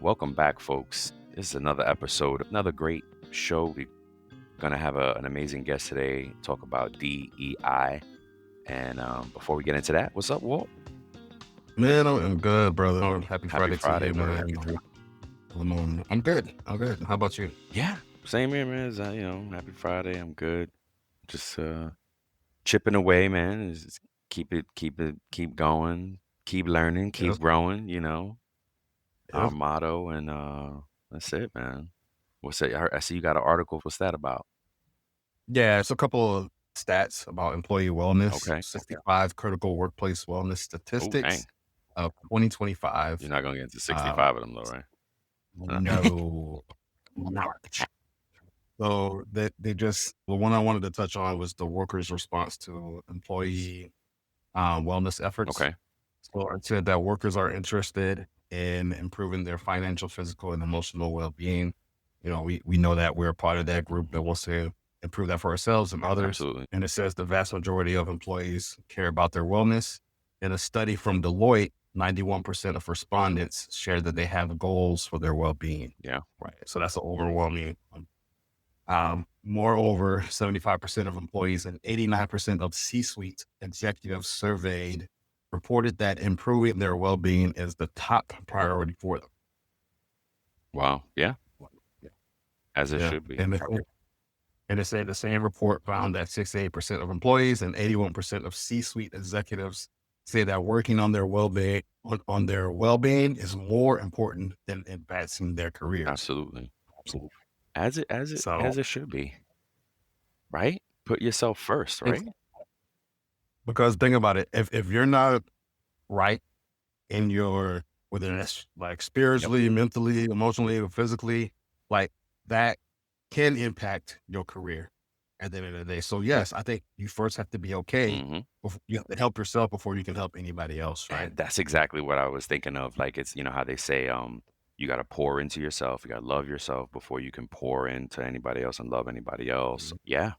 Welcome back, folks. This is another episode, another great show. We're going to have an amazing guest today, talk about DEI. And before we get into that, what's up, Walt? Man, I'm good, brother. Happy Happy Friday to Friday, you, brother. man. I'm good. How about you? Yeah, same here, man. Happy Friday. I'm good. Just chipping away, man. Just keep going, keep learning, keep Yes. growing, our Yep. motto. And that's it, man. What's it? I see you got an article. What's that about? Yeah, it's a couple of stats about employee wellness. Okay. 65 critical workplace wellness Oh, dang. statistics of 2025. You're not going to get into 65 of them, though, right? No, not. So the one I wanted to touch on was the workers' response to employee wellness efforts. Okay. So it said that workers are interested in improving their financial, physical, and emotional well-being. We know that we're a part of that group that wants to improve that for ourselves and others. Absolutely. And it says the vast majority of employees care about their wellness. In a study from Deloitte, 91% of respondents shared that they have goals for their well-being. Yeah. Right. So that's an overwhelming. Moreover, 75% of employees and 89% of C-suite executives surveyed reported that improving their well-being is the top priority for them. Wow. Yeah. Yeah. As it should be. And it said the same report found that 68% of employees and 81% of C-suite executives say that working on their well-being is more important than advancing their careers. Absolutely. As it should be. Right? Put yourself first, right? Because think about it, if you're not right in your, whether it's like spiritually, mentally, emotionally, or physically, like that can impact your career at the end of the day. So yes, I think you first have to be okay. You have to help yourself before you can help anybody else, right? And that's exactly what I was thinking of. Like, it's, how they say, you got to pour into yourself. You got to love yourself before you can pour into anybody else and love anybody else. Yeah.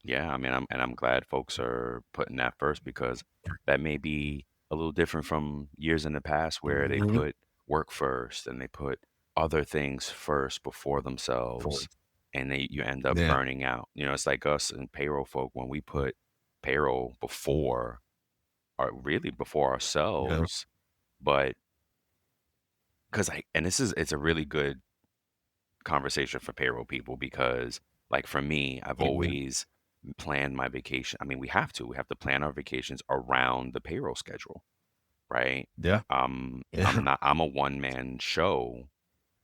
Yeah. I mean, I'm glad folks are putting that first, because that may be a little different from years in the past where they put work first and they put other things first before themselves, and you end up burning out. It's like us and payroll folk, when we put payroll before ourselves. But it's a really good conversation for payroll people, because like for me, I've always planned my vacation. I mean, we have to plan our vacations around the payroll schedule, right? Yeah. I'm a one-man show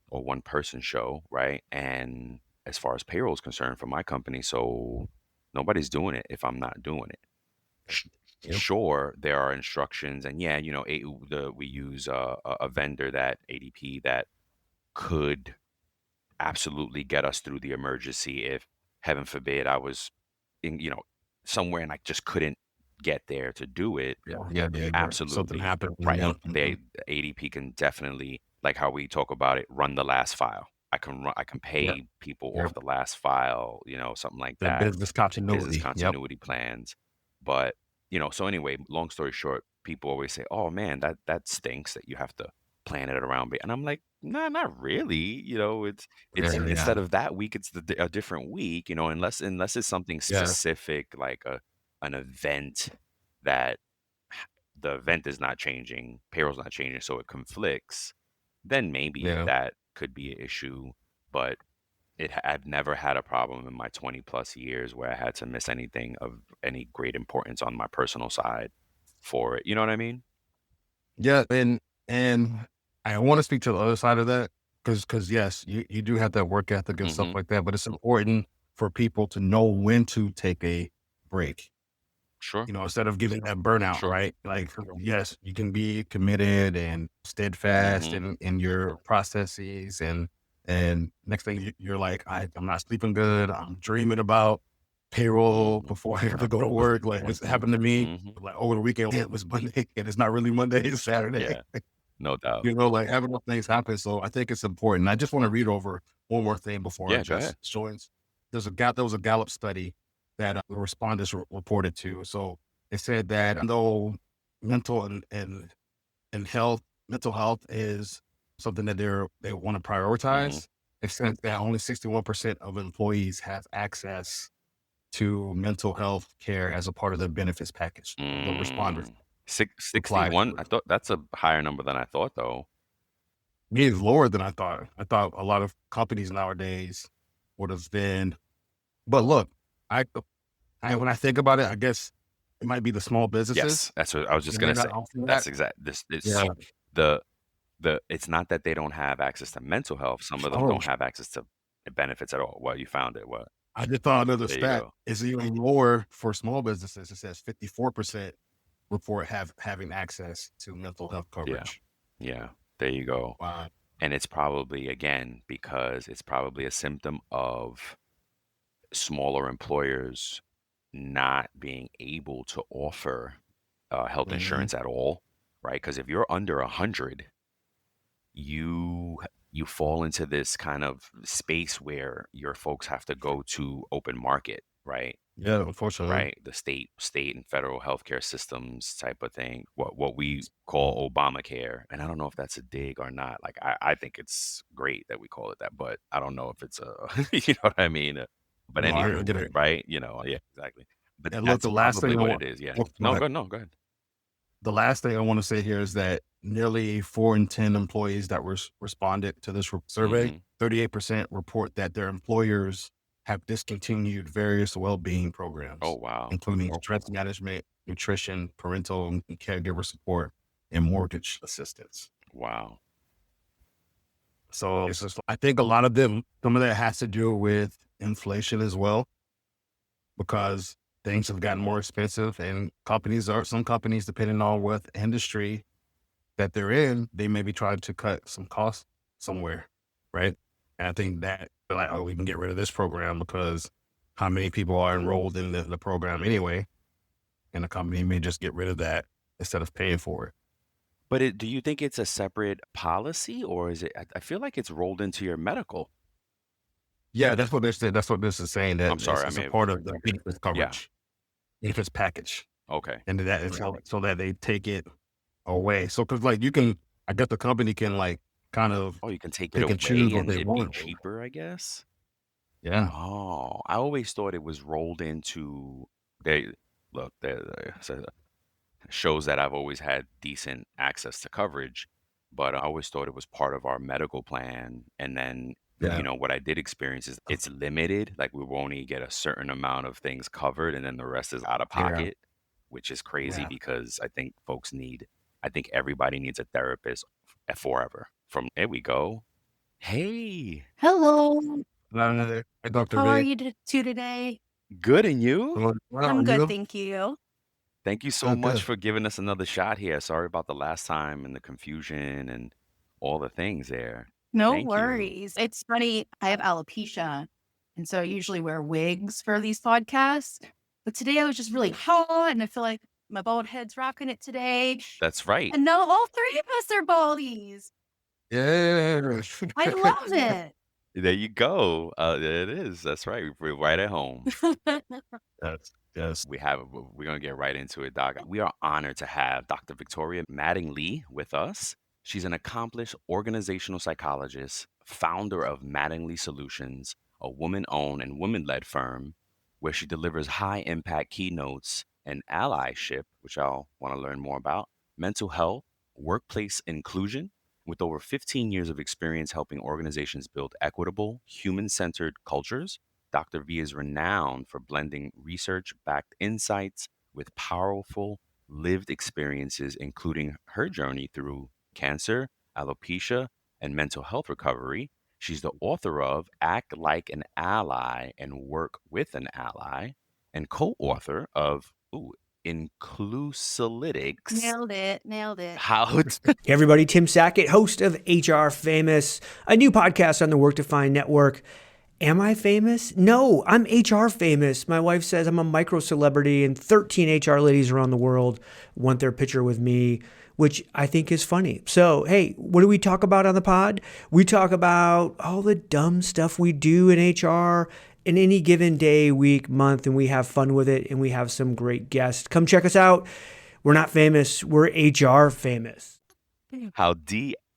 or one-person show, right? And as far as payroll is concerned for my company, so nobody's doing it if I'm not doing it. Sure, there are instructions, and we use a vendor, that ADP, that could absolutely get us through the emergency if, heaven forbid, I was in somewhere and I just couldn't get there to do it. Yeah. Absolutely. Something happened, right? ADP can definitely, like how we talk about it, run the last file. I can pay people off the last file, something like that. Business continuity plans. But so anyway, long story short, people always say, "Oh man, that stinks that you have to plan it around me," and I'm like, "Nah, not really." It's instead of that week, it's a different week. Unless it's something specific, like an event that the event is not changing, payroll's not changing, so it conflicts. Then maybe that could be an issue. But I've never had a problem in my 20 plus years where I had to miss anything of any great importance on my personal side for it. You know what I mean? Yeah. And I want to speak to the other side of that, because yes, you do have that work ethic and stuff like that, but it's important for people to know when to take a break. Sure. Instead of getting that burnout, right? Like, yes, you can be committed and steadfast in your processes, and next thing you're like, I'm not sleeping good. I'm dreaming about payroll before I have to go to work. Like, it's happened to me. Like over the weekend, it was Monday, and it's not really Monday, it's Saturday. Yeah, no doubt. Like having those things happen. So I think it's important. I just want to read over one more thing before I just join. There was a Gallup study that the respondents reported to. So it said that though mental health is something that they want to Hmm. prioritize, it says that only 61% of employees have access to mental health care as a part of their benefits package. The responders Mm. replied 61? to I it. thought that's a higher number than I thought, though. Me is lower than I thought. I thought a lot of companies nowadays would have been, but look, I, when I think about it, I guess it might be the small businesses Yes, that's what I was just that may gonna not say. offer that. That's exact. This Yeah. is the. It's not that they don't have access to mental health. Some of them Oh, don't have access to benefits at all. Well, you found it. What? I just thought another There you stat go. is even lower for small businesses. It says 54% report having access to mental health Yeah, coverage. yeah. There you go. Wow. And it's probably again because it's probably a symptom of smaller employers not being able to offer health Hmm. insurance at all, right? Because if you're under 100, you you fall into this kind of space where your folks have to go to open market, right? Yeah, unfortunately. Right, the state and federal healthcare systems type of thing, what we call Obamacare. And I don't know if that's a dig or not. Like I think it's great that we call it that, but I don't know if it's a you know what I mean. But No, I anywho, get it. right? Yeah, exactly. But And look, that's the last probably thing I what want, it is. Yeah. oh, go No, ahead. go no, go ahead. The last thing I want to say here is that nearly 4 in 10 employees that responded to this survey, Hmm. 38% report that their employers have discontinued various well-being Oh programs, wow. including stress management, nutrition, parental and caregiver support, and mortgage assistance. Wow. So it's just, I think a lot of them, some of that has to do with inflation as well, because things have gotten more expensive and some companies, depending on what industry that they're in, they may be trying to cut some costs somewhere, right? And I think that they're like, oh, we can get rid of this program because how many people are enrolled in the program anyway? And the company may just get rid of that instead of paying for it. But do you think it's a separate policy or is it? I feel like it's rolled into your medical. Yeah, that's what they said. That's what this is saying, that I'm sorry, I it's a may have. part of the benefits Yeah. coverage, benefits package. Okay. And that is so that they take it away. So, cause like I guess the company can like kind of Oh, you can take it pick and choose away what and they it'd be want. cheaper, I guess? Yeah. Oh, I always thought it was rolled into they look, so shows that I've always had decent access to coverage, but I always thought it was part of our medical plan. And then, Yeah. what I did experience is it's limited. Like we will only get a certain amount of things covered, and then the rest is out of Yeah. pocket, which is crazy Yeah. because I think everybody needs a therapist forever. From there we go. Hey, Hello. Hey, Dr. How are V. you today? good and you? Well, I'm good, you? thank you. Thank you so Good, much good. for giving us another shot here. Sorry about the last time and the confusion and all the things there. No Thank you. worries. It's funny, I have alopecia, and so I usually wear wigs for these podcasts. But today I was just really hot, and I feel like my bald head's rocking it today. That's right. And now all three of us are baldies. Yeah. I love it. There you go. There it is. That's right. We're right at home. Yes. Yes. We're going to get right into it, Doc. We are honored to have Dr. Victoria Mattingly with us. She's an accomplished organizational psychologist, founder of Mattingly Solutions, a woman owned and women led firm where she delivers high impact keynotes and allyship, which I'll want to learn more about, mental health, workplace inclusion. With over 15 years of experience helping organizations build equitable, human centered cultures, Dr. V is renowned for blending research backed insights with powerful lived experiences, including her journey through cancer, alopecia, and mental health recovery. She's the author of Act Like an Ally and Work with an Ally, and co author of Inclusalytics. Nailed it. Nailed it. How Hey everybody, Tim Sackett, host of HR Famous, a new podcast on the Work to Find Network. Am I famous? No, I'm HR famous. My wife says I'm a micro celebrity, and 13 HR ladies around the world want their picture with me, which I think is funny. So, hey, what do we talk about on the pod? We talk about all the dumb stuff we do in HR in any given day, week, month, and we have fun with it, and we have some great guests. Come check us out. We're not famous, we're HR famous. how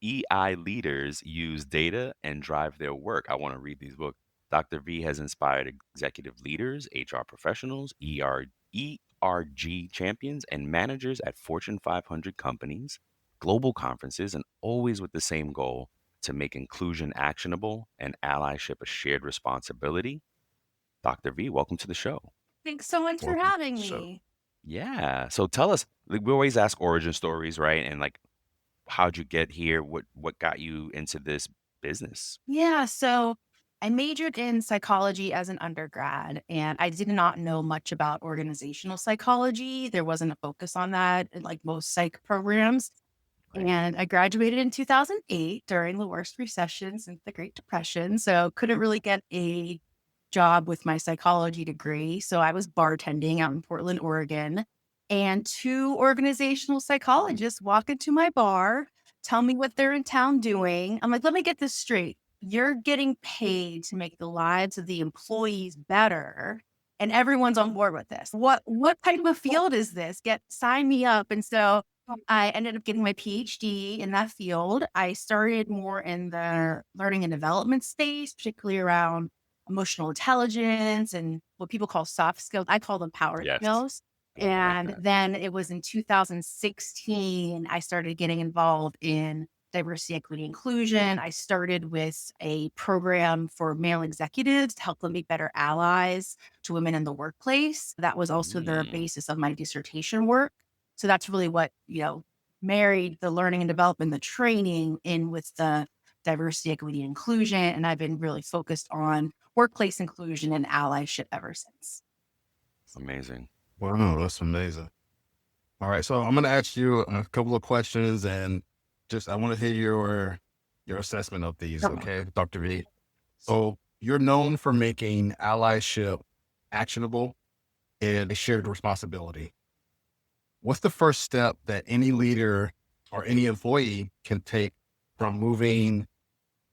EI leaders use data and drive their work. I want to read these books. Dr. V has inspired executive leaders, HR professionals, ERG champions, and managers at Fortune 500 companies, global conferences, and always with the same goal to make inclusion actionable and allyship a shared responsibility. Dr. V, welcome to the show. Thanks so much for Welcome. having So, me. Yeah. So tell us, like, we always ask origin stories, right? And like, how'd you get here? What got you into this business? Yeah, so I majored in psychology as an undergrad, and I did not know much about organizational psychology. There wasn't a focus on that in like most psych programs. Right. And I graduated in 2008 during the worst recession since the Great Depression. So couldn't really get a job with my psychology degree. So I was bartending out in Portland, Oregon. And two organizational psychologists walk into my bar, tell me what they're in town doing. I'm like, let me get this straight. You're getting paid to make the lives of the employees better. And everyone's on board with this. What type of field is this? Sign me up. And so I ended up getting my PhD in that field. I started more in the learning and development space, particularly around emotional intelligence and what people call soft skills. I call them power Yes. skills. I like And that. then it was in 2016, I started getting involved in diversity, equity, inclusion. I started with a program for male executives to help them be better allies to women in the workplace. That was also the Mm, basis of my dissertation work. So that's really what, married the learning and development, the training in with the diversity, equity, and inclusion. And I've been really focused on workplace inclusion and allyship ever since. amazing. wow, that's amazing. All right, so I'm going to ask you a couple of questions, and just I want to hear your assessment of these. Okay. Okay, Dr. V. So you're known for making allyship actionable and a shared responsibility. What's the first step that any leader or any employee can take from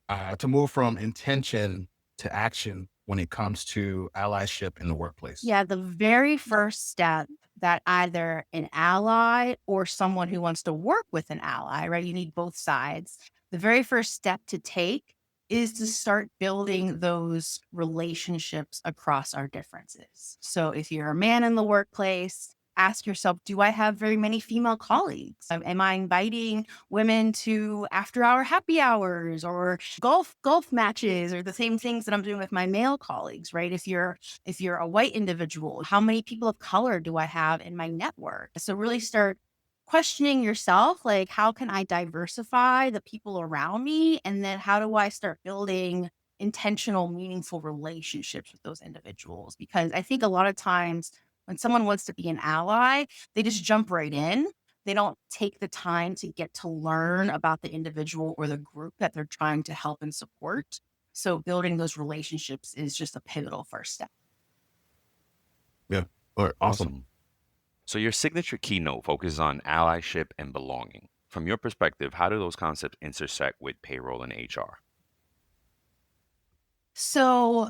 to move from intention to action when it comes to allyship in the workplace? Yeah, the very first step that either an ally or someone who wants to work with an ally, right? You need both sides. The very first step to take is to start building those relationships across our differences. So if you're a man in the workplace, ask yourself, do I have very many female colleagues? Am I inviting women to after hour happy hours or golf matches or the same things that I'm doing with my male colleagues, right? If you're a white individual, how many people of color do I have in my network? So really start questioning yourself, like, how can I diversify the people around me? And then how do I start building intentional, meaningful relationships with those individuals? Because I think a lot of times when someone wants to be an ally, they just jump right in. They don't take the time to get to learn about the individual or the group that they're trying to help and support. So building those relationships is just a pivotal first step. Yeah. All right, awesome. Awesome. So your signature keynote focuses on allyship and belonging. From your perspective, how do those concepts intersect with payroll and HR? So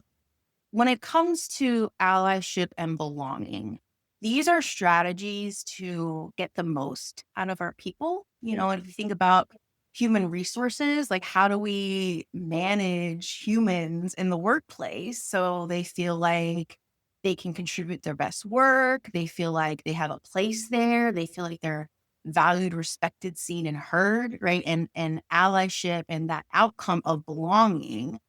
when it comes to allyship and belonging, these are strategies to get the most out of our people. And if you think about human resources, like how do we manage humans in the workplace so they feel like they can contribute their best work, they feel like they have a place there, they feel like they're valued, respected, seen, and heard, right? And allyship and that outcome of belonging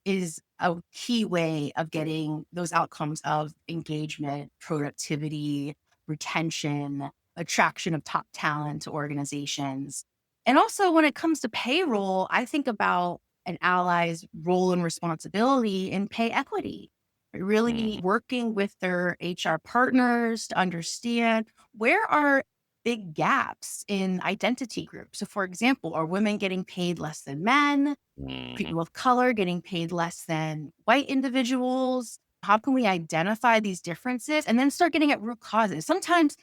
is a key way of getting those outcomes of engagement, productivity, retention, attraction of top talent to organizations. And also when it comes to payroll, I think about an ally's role and responsibility in pay equity. Really Mm, working with their HR partners to understand where are big gaps in identity groups. So for example, are women getting paid less than men? mhm. People of color getting paid less than white individuals? How can we identify these differences and then start getting at root causes? Sometimes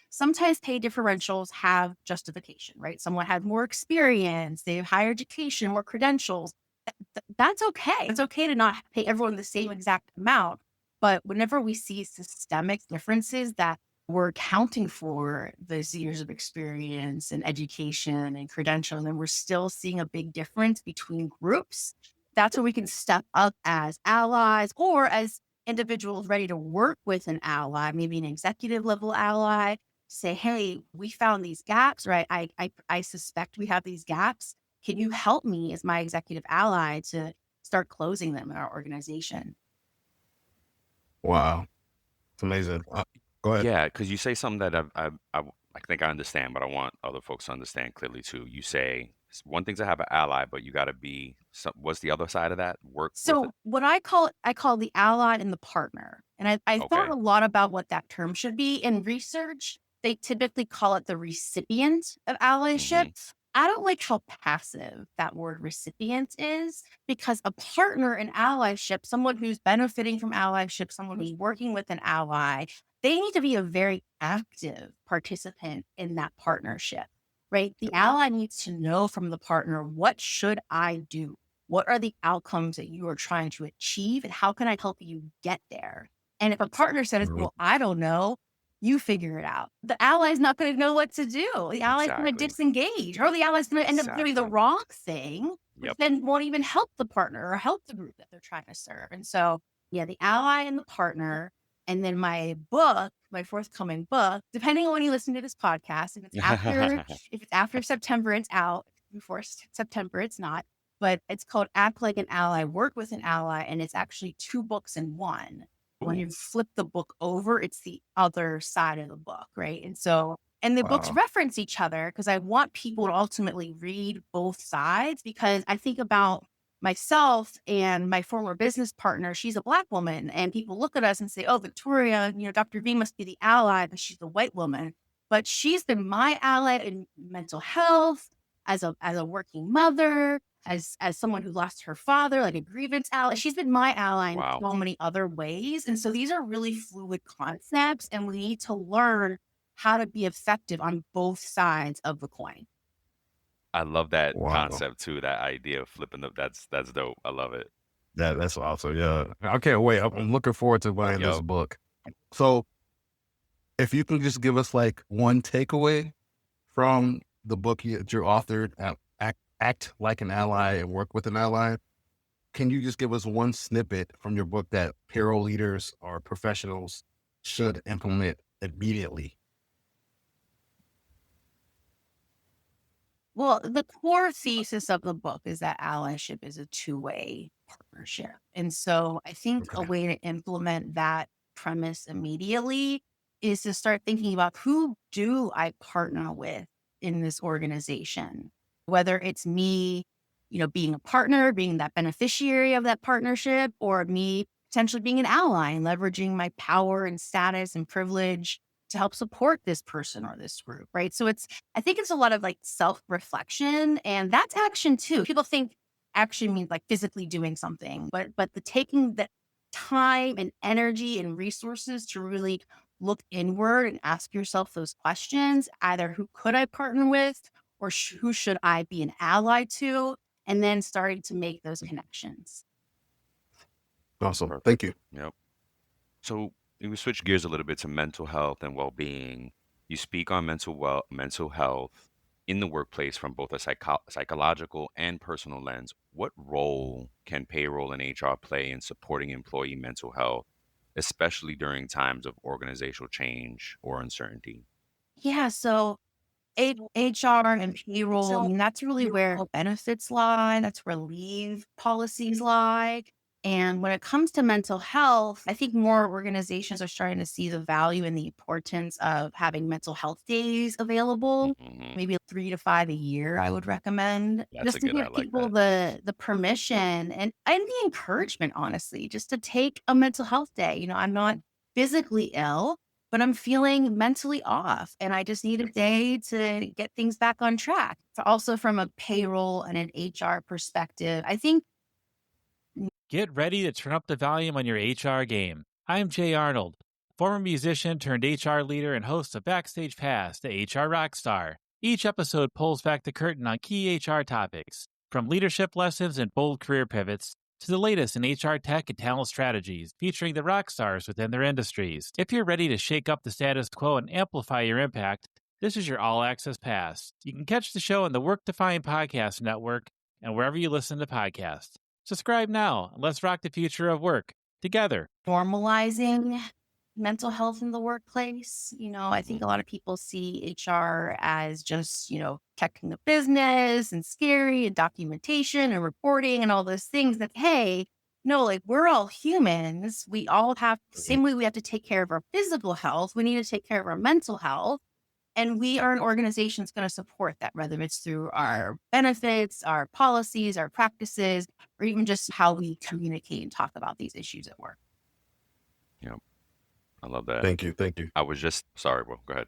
pay differentials have justification, right? Someone had more experience, they have higher education, more credentials. That's okay. It's okay to not pay everyone the same exact amount. But whenever we see systemic differences that we're accounting for those years of experience and education and credentials, and we're still seeing a big difference between groups. That's where we can step up as allies or as individuals ready to work with an ally, maybe an executive level ally, say, hey, we found these gaps, right? I suspect we have these gaps. Can you help me as my executive ally to start closing them in our organization? Wow. It's amazing. Go ahead. Yeah, because you say something that I think I understand, but I want other folks to understand clearly too. You say one thing's to have an ally, but you got to be. What's the other side of that? Work with it. So what I call the ally and the partner. And I thought Okay. a lot about what that term should be. In research, they typically call it the recipient of allyship. Hmm. I don't like how passive that word recipient is, because a partner in allyship, someone who's benefiting from allyship, someone who's working with an ally, they need to be a very active participant in that partnership, right? The ally needs to know from the partner, what should I do? What are the outcomes that you are trying to achieve, and how can I help you get there? And if a partner says, Mhm. well, I don't know, you figure it out. The ally's not going to know what to do. The ally's going to Exactly. disengage, or the ally's going to end up doing the Exactly. wrong thing, which Yep. then won't even help the partner or help the group that they're trying to serve. And so, yeah, the ally and the partner. And then my book, my forthcoming book, depending on when you listen to this podcast, if it's after September, it's out. Before September, it's not. But it's called Act Like an Ally, Work with an Ally, and it's actually 2 books in one. When Ooh. you flip the book over, it's the other side of the book, right? And so, and the books Wow. reference each other, because I want people to ultimately read both sides, because I think about myself and my former business partner. She's a Black woman, and people look at us and say, oh, Victoria, Dr. V must be the ally because she's a white woman. But she's been my ally in mental health, as a working mother, as someone who lost her father, like a grievance ally. She's been my ally in Wow. so many other ways. And so these are really fluid concepts, and we need to learn how to be effective on both sides of the coin. I love that Wow. concept too. That idea of flipping the. That's dope. I love it. That's awesome. Yeah. I can't wait. I'm looking forward to buying this Yep. book. So if you can just give us like one takeaway from the book that you authored, Act Like an Ally and Work with an Ally, can you just give us one snippet from your book that payroll leaders or professionals should implement immediately? Well, the core thesis of the book is that allyship is a two-way partnership. And so I think a Okay. way to implement that premise immediately is to start thinking about, who do I partner with in this organization? Whether it's me, being a partner, being that beneficiary of that partnership, or me potentially being an ally and leveraging my power and status and privilege to help support this person or this group, right? So I think it's a lot of like self-reflection, and that's action too. People think action means like physically doing something, but the taking the time and energy and resources to really look inward and ask yourself those questions, either who could I partner with, or who should I be an ally to, and then starting to make those connections. Awesome. Perfect. Thank you. Yep. So we switch gears a little bit to mental health and well-being. You speak on mental health in the workplace from both a psychological and personal lens. What role can payroll and HR play in supporting employee mental health, especially during times of organizational change or uncertainty? Yeah, so HR and payroll, I mean, that's really where benefits lie. That's where leave policies lie. And when it comes to mental health, I think more organizations are starting to see the value and the importance of having mental health days available, Hmm. maybe 3 to 5 a year, I would recommend, That's just a to good. I give like people that. the permission and the encouragement, honestly, just to take a mental health day. I'm not physically ill, but I'm feeling mentally off, and I just need a day to get things back on track. So also from a payroll and an HR perspective, I think. Get ready to turn up the volume on your HR game. I'm Jay Arnold, former musician turned HR leader and host of Backstage Pass, the HR Rockstar. Each episode pulls back the curtain on key HR topics, from leadership lessons and bold career pivots to the latest in HR tech and talent strategies, featuring the rock stars within their industries. If you're ready to shake up the status quo and amplify your impact, this is your all access pass. You can catch the show on the Work Defined Podcast Network and wherever you listen to podcasts. Subscribe now and let's rock the future of work together. Normalizing mental health in the workplace. I think a lot of people see HR as just, checking the business and scary and documentation and reporting and all those things that, hey, no, like we're all humans. We all have the same way we have to take care of our physical health. We need to take care of our mental health. And we are an organization that's going to support that, whether it's through our benefits, our policies, our practices, or even just how we communicate and talk about these issues at work. Yeah, I love that. Thank you. I was just sorry, bro. Go ahead.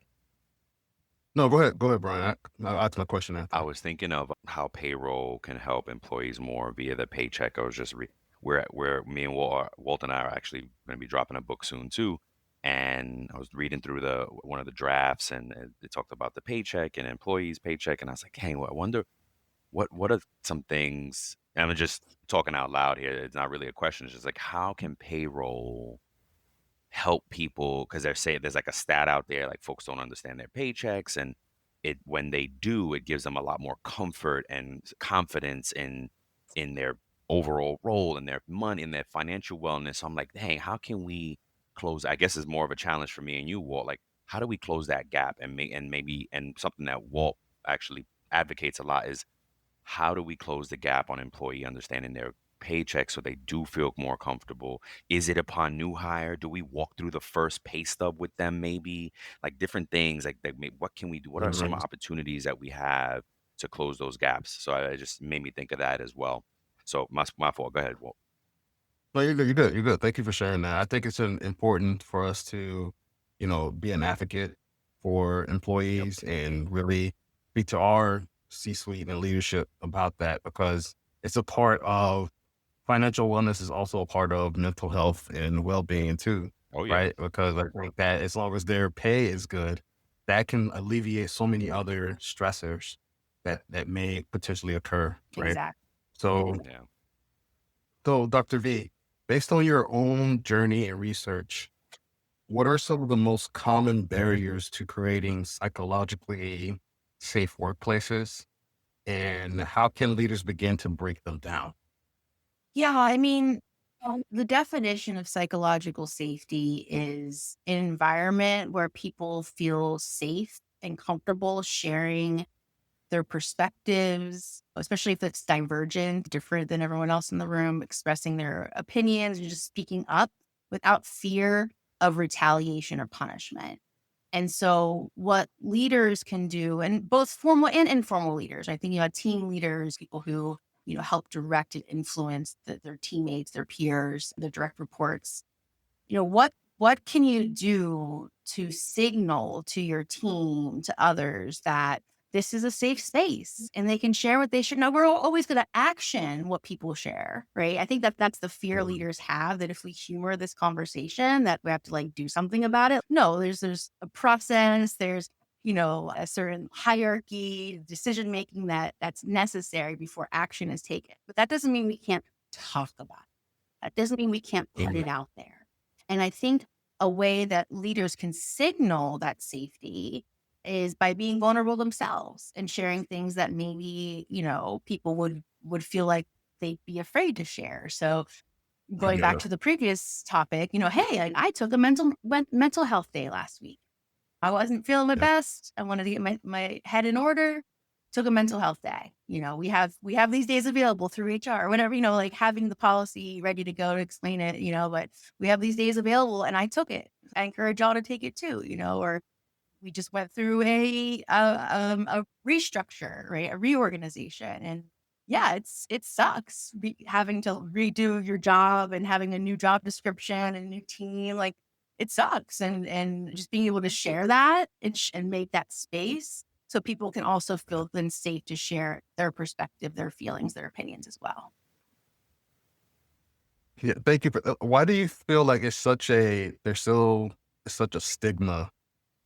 No, go ahead, Brian. I'll ask my question after. I was thinking of how payroll can help employees more via the paycheck. I was just where me and Walt and I are actually going to be dropping a book soon too. And I was reading through one of the drafts, and it talked about the paycheck and employees' paycheck, and I was like, hey, I wonder what are some things. And I'm just talking out loud here. It's not really a question. It's just like, how can payroll help people? Because they're saying there's like a stat out there, like folks don't understand their paychecks, and when they do, it gives them a lot more comfort and confidence in their overall role and their money and their financial wellness. So I'm like, hey, how can we close? I guess it's more of a challenge for me and you, Walt. Like, how do we close that gap? And maybe something that Walt actually advocates a lot is, how do we close the gap on employee understanding their paycheck so they do feel more comfortable? Is it upon new hire? Do we walk through the first pay stub with them? Maybe like different things like that. What can we do? What are some opportunities that we have to close those gaps? So it just made me think of that as well. So my fault. Go ahead, Walt. No, you're good. You're good. You're good. Thank you for sharing that. I think it's important for us to, be an advocate for employees and really speak to our C-suite and leadership about that, because it's a part of financial wellness is also a part of mental health and well-being too. Oh yeah. Right? Because I think that as long as their pay is good, that can alleviate so many other stressors that may potentially occur. Right. Exactly. So, Yeah. so Dr. V, based on your own journey and research, what are some of the most common barriers to creating psychologically safe workplaces, and how can leaders begin to break them down? Yeah, I mean, the definition of psychological safety is an environment where people feel safe and comfortable sharing their perspectives, especially if it's divergent, different than everyone else in the room, expressing their opinions and just speaking up without fear of retaliation or punishment. And so what leaders can do, and both formal and informal leaders, I think, team leaders, people who, help direct and influence their teammates, their peers, their direct reports. What can you do to signal to your team, to others, that this is a safe space and they can share what they should know? We're always going to action what people share, right? I think that's the fear leaders have, that if we humor this conversation, that we have to do something about it. No, there's a process. There's, a certain hierarchy, decision-making that's necessary before action is taken. But that doesn't mean we can't talk about it. That doesn't mean we can't put it out there. And I think a way that leaders can signal that safety is by being vulnerable themselves and sharing things that maybe, people would feel like they'd be afraid to share. So going back to the previous topic, hey, I took a mental health day last week. I wasn't feeling my best. I wanted to get my head in order. Took a mental health day. We have these days available through HR or whatever, having the policy ready to go to explain it, but we have these days available and I took it. I encourage y'all to take it too, or we just went through a restructure, right? A reorganization. And yeah, it sucks having to redo your job and having a new job description and a new team. It sucks. And just being able to share that and make that space so people can also feel then safe to share their perspective, their feelings, their opinions as well. Yeah, thank you. Why do you feel like there's such a stigma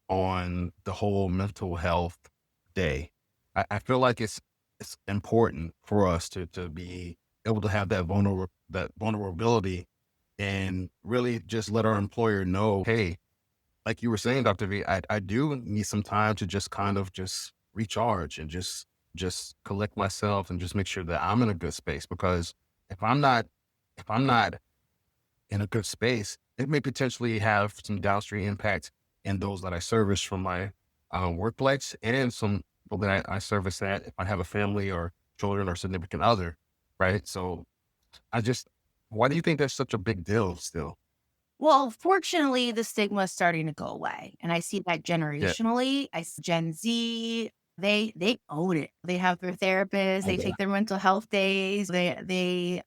on the whole mental health day? I feel like it's important for us to be able to have that vulnerability and really just let our employer know, hey, like you were saying, Dr. V, I do need some time to just kind of just recharge and just collect myself and just make sure that I'm in a good space. Because if I'm not, if I'm not in a good space, it may potentially have some downstream impact in those that I service from my workplace and some people that I service that if I have a family or children or significant other, right? So I just, why do you think that's such a big deal still? Well, fortunately, the stigma is starting to go away, and I see that Yeah. generationally. I see Gen Z, they own it. They have their therapists, they Okay. take their mental health days, they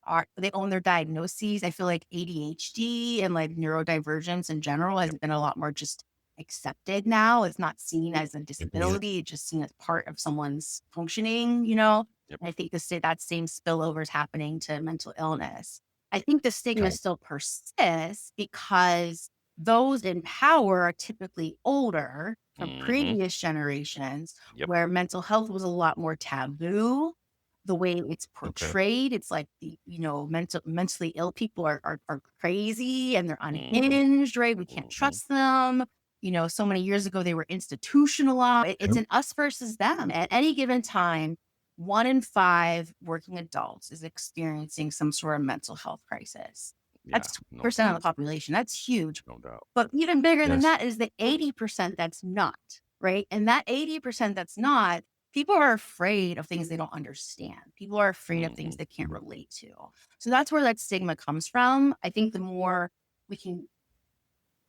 own their diagnoses. I feel like ADHD and like neurodivergence in general has been a lot more just accepted now. It's not seen as a Yeah. disability, it's just seen as part of someone's functioning, you know? Yep. And I think that same spillover is happening to mental illness. I think the stigma Okay. still persists because those in power are typically older from Mm-hmm. previous generations Yep. where mental health was a lot more taboo. The way it's Okay. portrayed, it's like mentally ill people are crazy and they're Mm-hmm. unhinged, right? We can't Mm-hmm. trust them. So many years ago they were institutionalized. It's Yep. an us versus them. At any given time, 1 in 5 working adults is experiencing some sort of mental health crisis. Yeah. That's No. 20% of the population. That's huge. No doubt. But even bigger than Yes. that is the 80% that's not, right? And that 80% that's not, people are afraid of things they don't understand. People are afraid of Mm-hmm. things they can't relate to. So that's where that stigma comes from. I think the more we can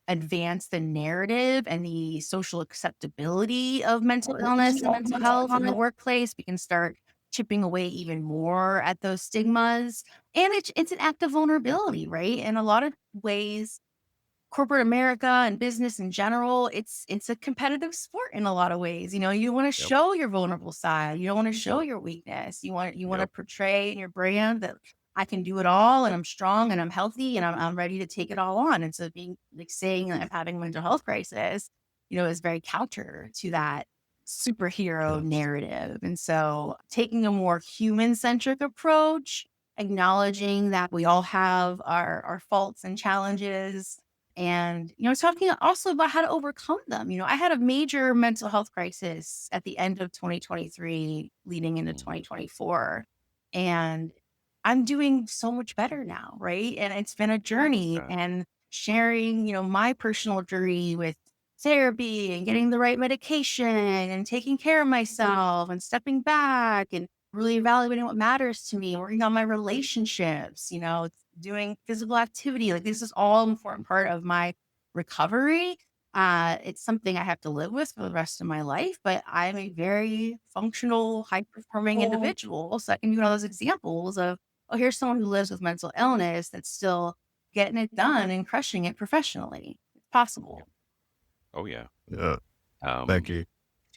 advance the narrative and the social acceptability of mental illness and mental health in the workplace, we can start chipping away even more at those stigmas. And it's an act of vulnerability, right? In a lot of ways, corporate America and business in general, it's a competitive sport in a lot of ways. You want to Yep. show your vulnerable side. You don't want to show your weakness. You want to Yep. portray in your brand that I can do it all and I'm strong and I'm healthy and I'm ready to take it all on. And so being like saying that I'm having a mental health crisis, is very counter to that superhero Yes. narrative. And so taking a more human centric approach, acknowledging that we all have our faults and challenges and, talking also about how to overcome them. I had a major mental health crisis at the end of 2023, leading into Mm-hmm. 2024. And I'm doing so much better now, right? And it's been a journey Okay. and sharing, my personal journey with therapy and getting the right medication and taking care of myself and stepping back and really evaluating what matters to me, working on my relationships, doing physical activity. Like this is all an important part of my recovery. It's something I have to live with for the rest of my life, but I'm a very functional, high performing individual. So I can give you all those examples of, oh, here's someone who lives with mental illness that's still getting it done and crushing it professionally. It's possible. Yep. Oh yeah. Yeah. Thank Um, you.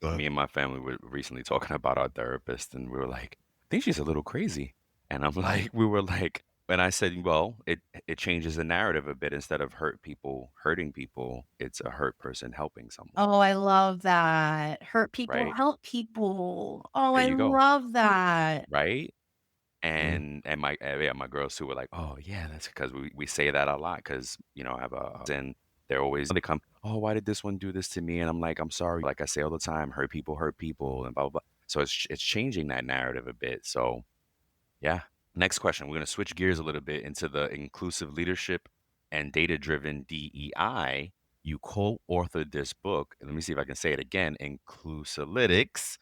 Go ahead. Me and my family were recently talking about our therapist, and we were like, I think she's a little crazy. And I'm like, we were like, and I said, well, it changes the narrative a bit. Instead of hurting people, it's a hurt person helping someone, Oh, I love that. Hurt people, right? help people. Oh, There I you go, love that. right? Yeah. And my yeah, my girls too were like, oh yeah, that's because we say that a lot because I have and they come, oh, why did this one do this to me? And I'm like, I'm sorry, like I say all the time, hurt people, and blah blah blah. So it's changing that narrative a bit. So yeah. Next question. We're gonna switch gears a little bit into the inclusive leadership and data-driven DEI. You co-authored this book. And let me see if I can say it again. Inclusalytics,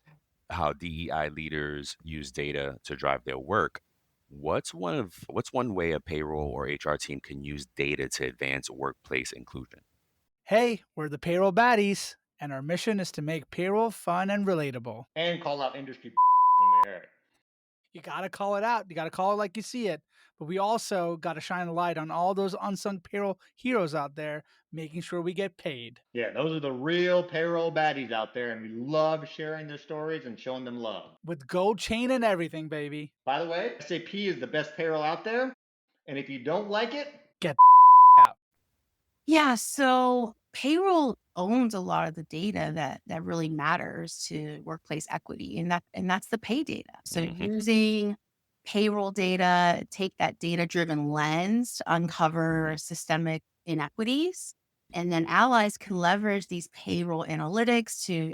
how DEI leaders use data to drive their work. What's one way a payroll or HR team can use data to advance workplace inclusion? Hey, we're the payroll baddies, and our mission is to make payroll fun and relatable. And call out industry when we hear it. You gotta call it out. You gotta call it like you see it. But we also gotta shine a light on all those unsung payroll heroes out there, making sure we get paid. Yeah, those are the real payroll baddies out there, and we love sharing their stories and showing them love. With gold chain and everything, baby. By the way, SAP is the best payroll out there, and if you don't like it, Get out. Yeah, so payroll owns a lot of the data that really matters to workplace equity, and that's the pay data. So Hmm. using payroll data, take that data-driven lens to uncover systemic inequities. And then allies can leverage these payroll analytics to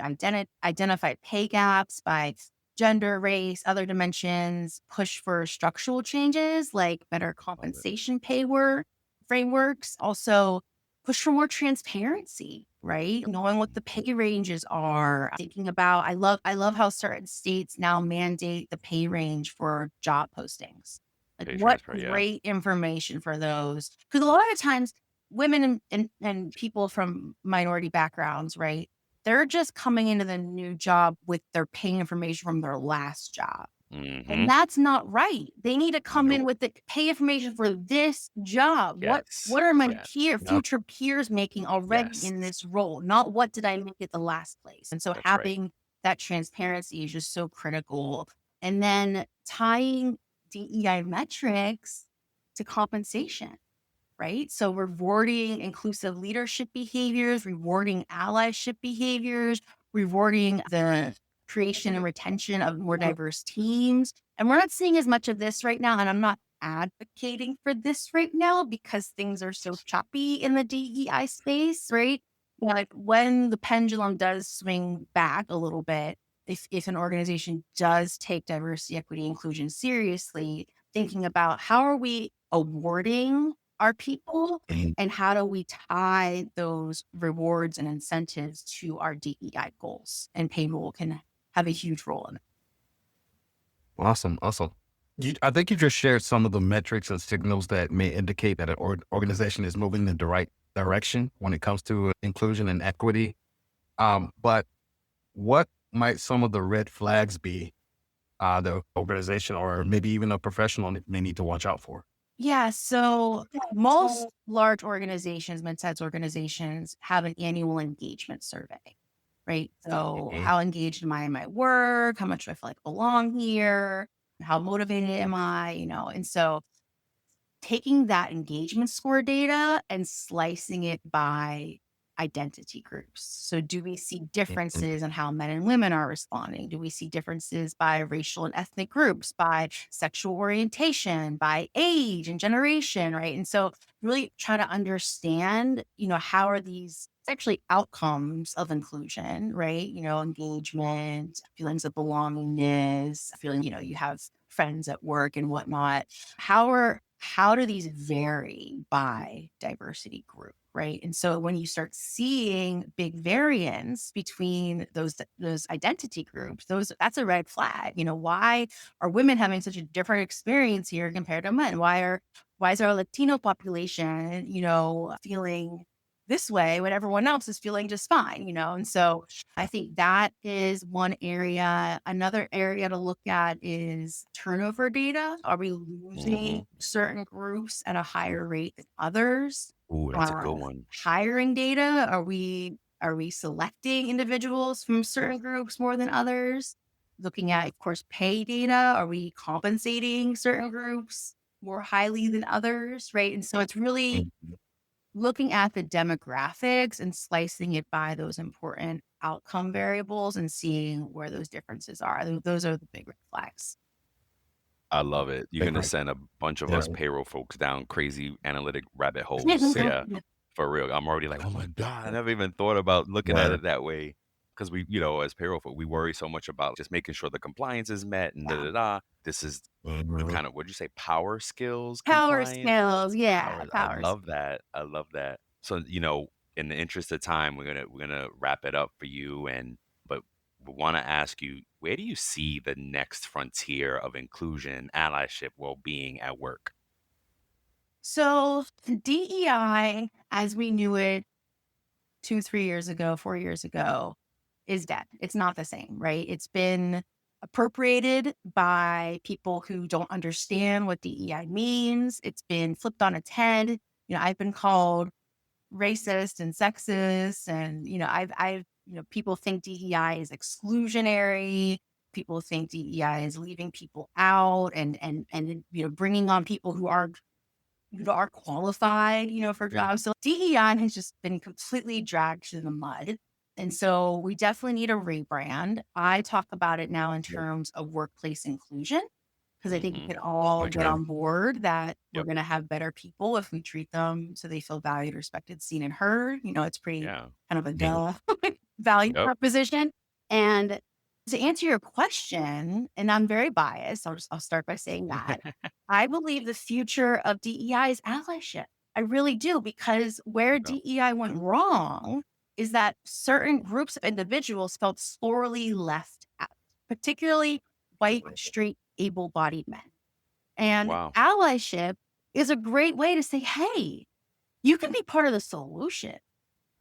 identify pay gaps by gender, race, other dimensions, push for structural changes like better compensation frameworks, also push for more transparency, right? Knowing what the pay ranges are, thinking about, I love how certain states now mandate the pay range for job postings. Like Pay what transfer, yeah. great information for those. Because a lot of times women and people from minority backgrounds, right? They're just coming into the new job with their pay information from their last job. And Mm-hmm. that's not right. They need to come in Nope. with the pay information for this job. Yes. What are my Yes. Yep. future peers making already Yes. in this role? Not what did I make at the last place. And so That's right. having that transparency is just so critical. And then tying DEI metrics to compensation, right? So rewarding inclusive leadership behaviors, rewarding allyship behaviors, rewarding the creation and retention of more diverse teams. And we're not seeing as much of this right now. And I'm not advocating for this right now because things are so choppy in the DEI space, right? But when the pendulum does swing back a little bit, if an organization does take diversity, equity, inclusion seriously, thinking about how are we awarding our people Mhm. and how do we tie those rewards and incentives to our DEI goals? And payroll can have a huge role in it. Awesome. Awesome. I think you just shared some of the metrics and signals that may indicate that an organization is moving in the right direction when it comes to inclusion and equity. But what might some of the red flags be the organization or maybe even a professional may need to watch out for? Yeah, so most large organizations, mid-sized organizations, have an annual engagement survey, right? So Mhm. how engaged am I in my work? How much do I feel like I belong here? How motivated am I? And so taking that engagement score data and slicing it by identity groups. So, do we see Mhm. differences in how men and women are responding? Do we see differences by racial and ethnic groups, by sexual orientation, by age and generation, right? And so, really try to understand, how are these actually outcomes of inclusion, right? Engagement, feelings of belongingness, feeling, you have friends at work and whatnot. How do these vary by diversity group, right? And so when you start seeing big variance between those identity groups, that's a red flag. Why are women having such a different experience here compared to men? Why is our Latino population, feeling this way when everyone else is feeling just fine, And so I think that is one area. Another area to look at is turnover data. Are we Mm-hmm. losing certain groups at a higher rate than others? Ooh, that's a good one. Hiring data. Are we selecting individuals from certain groups more than others? Looking at, of course, pay data. Are we compensating certain groups more highly than others? Right. And so it's really Mhm. looking at the demographics and slicing it by those important outcome variables and seeing where those differences are. Those are the big red flags. I love it. You're Big gonna right. send a bunch of Yeah. us payroll folks down crazy analytic rabbit holes. Yeah, for real. I'm already like, oh my God, I never even thought about looking at Word. it that way. Because we, as payroll folk, we worry so much about just making sure the compliance is met and da Yeah. da da. This is the Mhm. kind of, what'd you say, power skills Power compliance? skills. Yeah. I Power skills. love that. I love that. So, in the interest of time, we're gonna wrap it up for you. But we want to ask you, where do you see the next frontier of inclusion, allyship, well-being at work? So DEI, as we knew it 2, 3 years ago, 4 years ago, is dead. It's not the same, right? It's been appropriated by people who don't understand what DEI means. It's been flipped on its head. I've been called racist and sexist, and people think DEI is exclusionary. People think DEI is leaving people out and bringing on people who are qualified, for jobs. So DEI has just been completely dragged through the mud. And so we definitely need a rebrand. I talk about it now in terms of workplace inclusion. because I think we Mm-hmm. can all get Okay. on board that we're Yep. going to have better people if we treat them so they feel valued, respected, seen, and heard. It's pretty Yeah. kind of a Yeah. value Yep. proposition. And to answer your question, and I'm very biased, I'll start by saying that I believe the future of DEI is allyship. I really do, because where Yep. DEI went wrong is that certain groups of individuals felt sorely left out, particularly white, straight, able-bodied men. And Wow. allyship is a great way to say, hey, you can be part of the solution.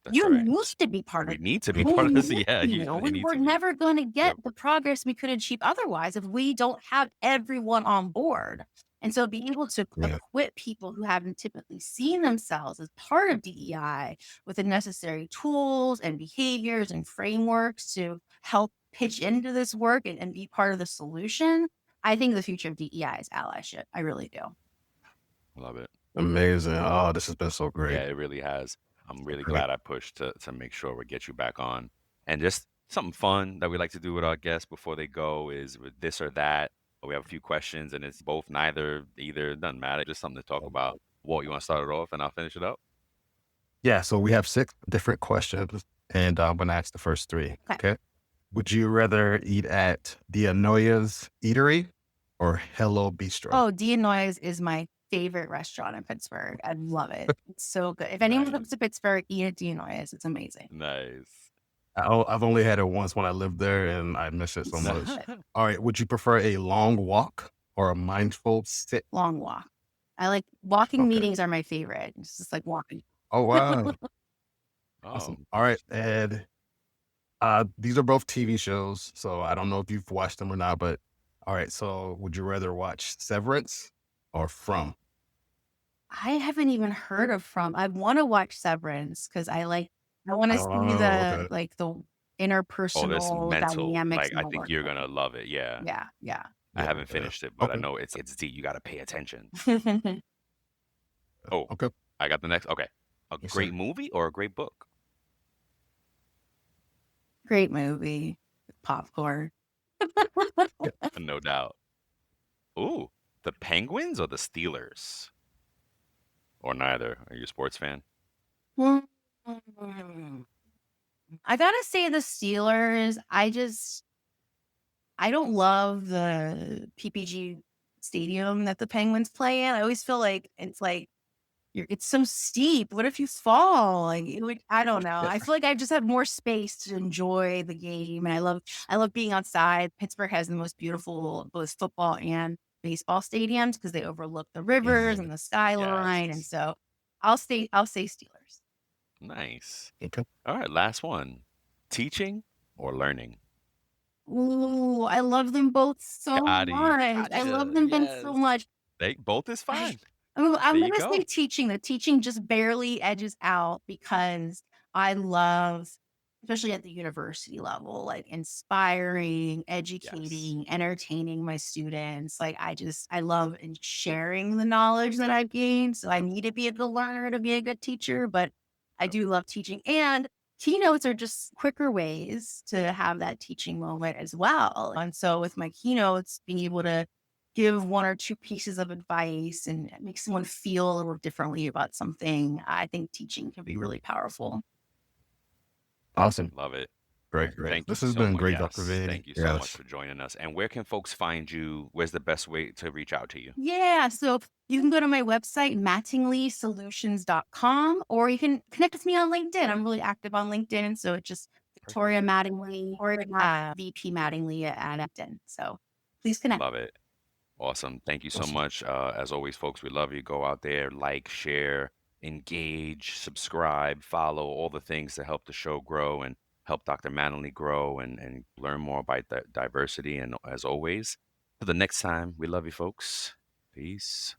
That's You right. need to be part We of need to be it. part of We this. need Yeah, you. you need We're to be. never going to get Yep. the progress we could achieve otherwise if we don't have everyone on board. And so being able to Yeah. equip people who haven't typically seen themselves as part of DEI with the necessary tools and behaviors and frameworks to help pitch into this work and be part of the solution, I think the future of DEI is allyship. I really do. Love it. Amazing. Oh, this has been so great. Yeah, it really has. I'm really Great. glad I pushed to make sure we get you back on. And just something fun that we like to do with our guests before they go is with this or that. We have a few questions, and it's both, neither, either. It doesn't matter. Just something to talk about. Walt, you want to start it off, and I'll finish it up? Yeah. So we have 6 different questions, and I'm going to ask the first 3. Okay. Okay. Would you rather eat at the Anoya's Eatery or Hello Bistro? Oh, Noise is my favorite restaurant in Pittsburgh. I love it. It's so good. If anyone comes Nice. to Pittsburgh, eat at Noise. It's amazing. Nice. I've only had it once when I lived there, and I miss it so It's so much. good. All right. Would you prefer a long walk or a mindful sit? Long walk. I like walking. Okay. Meetings are my favorite. It's just like walking. Oh, wow. Oh, Awesome. All right. And these are both TV shows, so I don't know if you've watched them or not, but all right. So would you rather watch Severance or From? I haven't even heard of From. I want to watch Severance because I want to see Oh, the okay. the oh, this interpersonal mental. dynamics Like, in I the think you're gonna workplace. love it. Yeah. Yeah, yeah. I Yeah. haven't finished it, but I Okay. know it's deep. You got to pay attention. Great Oh, Okay. I got the next. Okay. A Yes, great sir. movie or a great book? movie. Popcorn. No doubt. Ooh, the Penguins or the Steelers? Or neither? Are you a sports fan? Mm. I gotta say the Steelers. I don't love the PPG stadium that the Penguins play in. I always feel like it's so steep. What if you fall? I don't know. I feel like I just have more space to enjoy the game, and I love being outside. Pittsburgh has the most beautiful both football and baseball stadiums because they overlook the rivers and the skyline, and Yes. so I'll say Steelers. Nice. Okay. All right, last one. Teaching or learning? Ooh, I love them both so Gotti. much. I love Gotcha. them both so Yes. much. Both is I fine. I'm There you gonna say go. teaching. The teaching just barely edges out because I love, especially at the university level, like inspiring, Yes. educating, entertaining my students. I love sharing the knowledge that I've gained. So I need to be a good learner to be a good teacher, but I Yep. do love teaching. And keynotes are just quicker ways to have that teaching moment as well. And so with my keynotes, being able to give 1 or 2 pieces of advice and make someone feel a little differently about something, I think teaching can be really powerful. Awesome. Love it. Great. Thank This you has so been much. great, Dr. Yes. V. Thank you so much Yes. for joining us. And where can folks find you? Where's the best way to reach out to you? Yeah, so you can go to my website, mattinglysolutions.com, or you can connect with me on LinkedIn. I'm really active on LinkedIn, so it's just Victoria Mattingly or VP Mattingly at LinkedIn. So please connect. Love it. Awesome. Thank you so Awesome. much. As always, folks, we love you. Go out there, like, share, engage, subscribe, follow, all the things to help the show grow and help Dr. Mattingly grow and learn more about diversity. And as always, till the next time, we love you, folks. Peace.